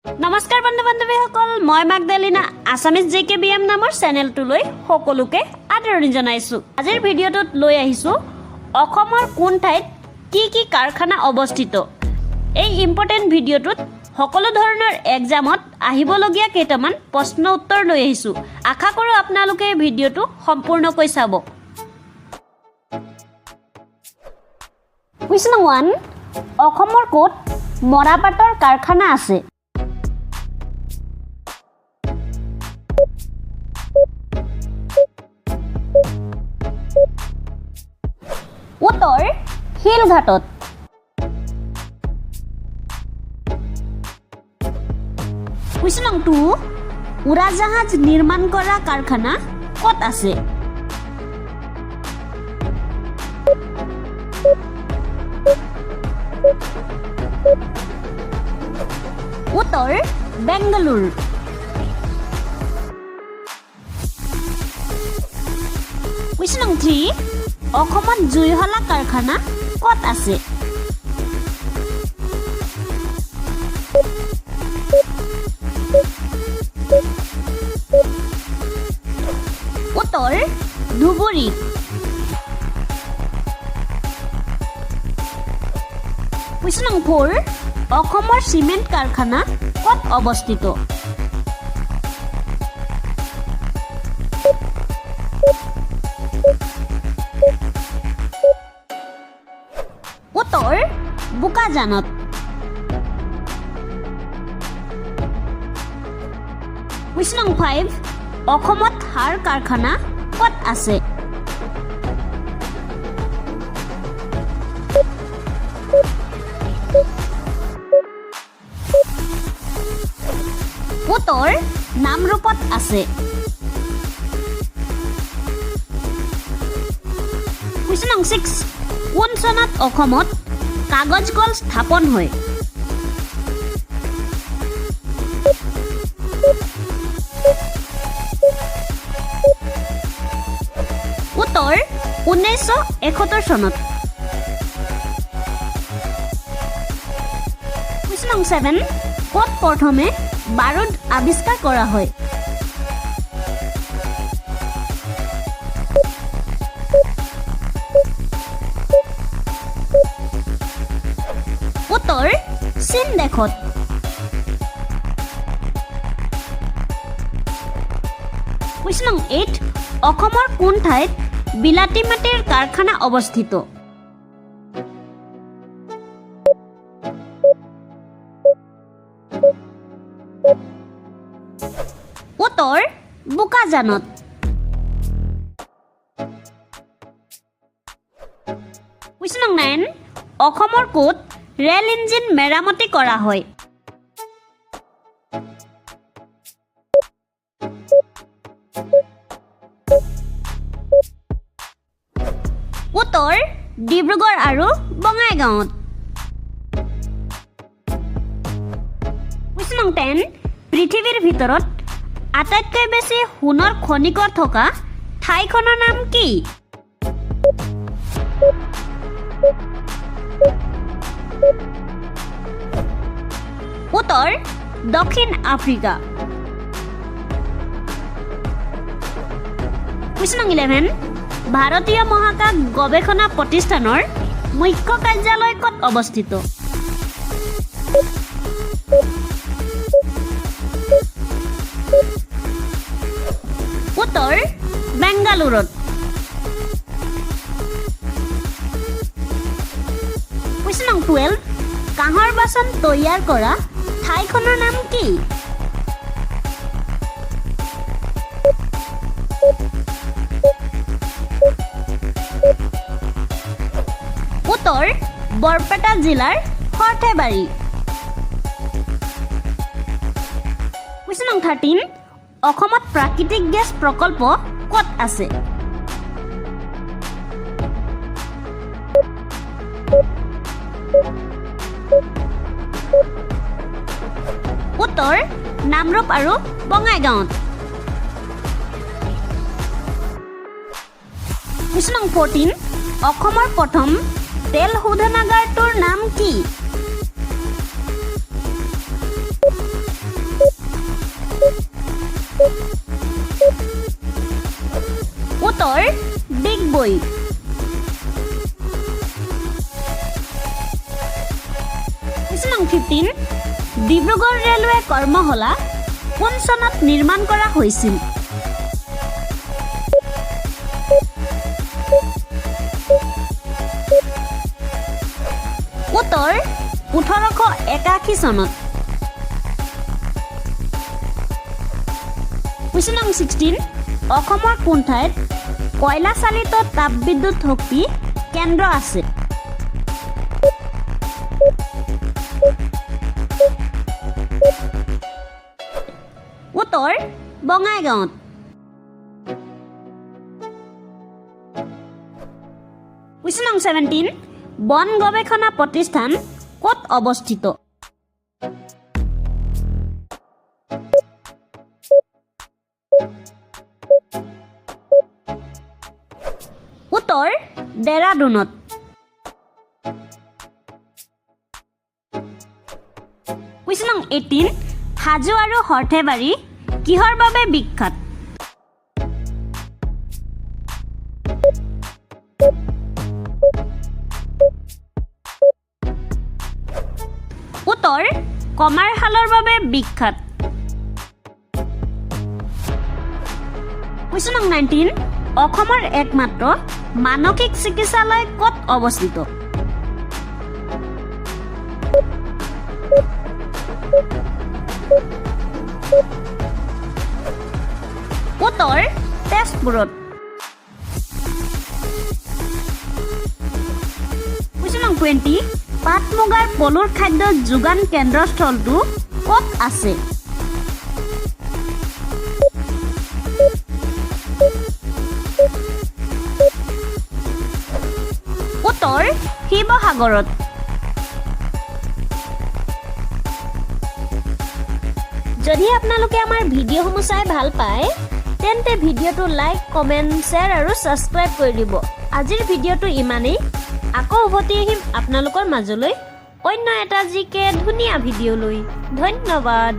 নমস্কাৰ বন্ধু-বান্ধৱীসকল, মই মাগদালিনা AssameseGK BM নামৰ চেনেলটোলৈ সকলোকে আদৰণি জনাইছো। আজিৰ ভিডিঅ'টোত লৈ আহিছো অসমৰ কোন ঠাইত কি কাৰখানা অৱস্থিত। এই ইম্পৰ্টেন্ট ভিডিঅ'টোত সকলো ধৰণৰ এক্সামত আহিবলগীয়া কেইটামান প্ৰশ্ন উত্তৰ লৈ আহিছো। আশা কৰো আপোনালোকে এই ভিডিঅ'টো সম্পূৰ্ণকৈ চাব। কুৱেশ্যন 1, অসমৰ ক'ত মৰাপাটৰ কাৰখানা আছে? উত্তৰ শিলঘাটত। কুৱেশ্যন 2, উৰাজাহাজ নিৰ্মাণ কৰা কাৰখানা ক'ত আছে? উত্তৰ বেংগালুৰু। কুৱেশ্যন 3, অসমত জুইশলা কাৰখানা ক'ত আছে? উত্তৰ ধুবুৰীত। কুৱেশ্যন 4, অসমৰ চিমেণ্ট কাৰখানা ক'ত অৱস্থিত? উত্তৰ বোকাজানত। কুৱেশ্যন 5, অসমত সাৰ কাৰখানা ক'ত আছে? উত্তৰ নামৰূপত আছে। কুৱেশ্যন 6, কোন চনত অসমত কাগজ কল স্থাপন হয়? উত্তৰ 1971 চনত। কুৱেশ্যন 7, ক'ত প্ৰথমে বাৰুদ আৱিষ্কাৰ কৰা হয়? উত্তৰ চীন দেশত। কুৱেশ্যন 8, অসমৰ কোন ঠাইত বিলাতী মাটিৰ কাৰখানা অৱস্থিত? উত্তৰ বোকাজানত। কুৱেশ্যন 9, অসমৰ ক'ত ৰেল ইঞ্জিন মেৰামতি কৰা হয়? উত্তৰ ডিব্ৰুগড় আৰু বঙাইগাঁৱত। কুৱেশ্যন 10, পৃথিৱীৰ ভিতৰত আটাইতকৈ বেছি সোণৰ খনিকৰ থকা ঠাইখনৰ নাম কি? উত্তৰ দক্ষিণ আফ্ৰিকা। কুৱেশ্যন 11, ভাৰতীয় মহাকাশ গৱেষণা প্ৰতিষ্ঠানৰ মুখ্য কাৰ্যালয় ক'ত অৱস্থিত? উত্তৰ বেংগালুৰুত। কুৱেশ্যন 12, কাঁহৰ বাচন তৈয়াৰ কৰা ঠাইখনৰ নাম কি? উত্তৰ বৰপেটা জিলাৰ সৰ্থেবাৰী। কুৱেশ্যন 13, অসমত প্ৰাকৃতিক গেছ প্ৰকল্প ক'ত আছে? উত্তৰ নামৰূপ আৰু বঙাইগাঁৱত। কুৱেশ্যন 14, অসমৰ প্ৰথম তেল শোধনাগাৰটোৰ নাম কি? উত্তৰ ডিগবৈ। কুৱেশ্যন নং 15 ডিব্ৰুগড় ৰেলৱে কৰ্মশালা কোন চনত নিৰ্মাণ কৰা হৈছিল? উত্তৰ 1881 চনত। কুৱেশ্যন নং 16 অসমৰ কোন ঠাইত কয়লা চালিত তাপবিদ্যুৎ শক্তি কেন্দ্ৰ আছে? উত্তৰ বঙাইগাঁৱত। কুৱেশ্যন নং 17 বন গৱেষণা প্ৰতিষ্ঠান ক'ত অৱস্থিত? উত্তৰ ডেৰাডুনত। কুৱেশ্যন নং 18 হাজো আৰু সৰ্থেবাৰী কিহৰ বাবে বিখ্যাত? উত্তৰ কমাৰশালৰ বাবে বিখ্যাত। কুৱেশ্যন নং 19 অসমৰ একমাত্ৰ মানসিক চিকিৎসালয় ক'ত অৱস্থিত? উত্তৰ তেজপুৰত। কুৱেশ্যন নং 20 পাট মুগাৰ পলুৰ খাদ্য যোগান কেন্দ্ৰস্থলটো ক'ত আছে? উত্তৰ শিৱসাগৰত। যদি আপোনালোকে আমাৰ ভিডিঅ'সমূহ চাই ভাল পায় তেন্তে ভিডিঅ'টো লাইক কমেণ্ট শ্বেয়াৰ আৰু ছাবস্ক্ৰাইব কৰি দিব। আজিৰ ভিডিঅ'টো ইমানেই। আকৌ উভতি আহিম আপোনালোকৰ মাজলৈ অন্য এটা জিকে ধুনীয়া ভিডিঅ' লৈ। ধন্যবাদ।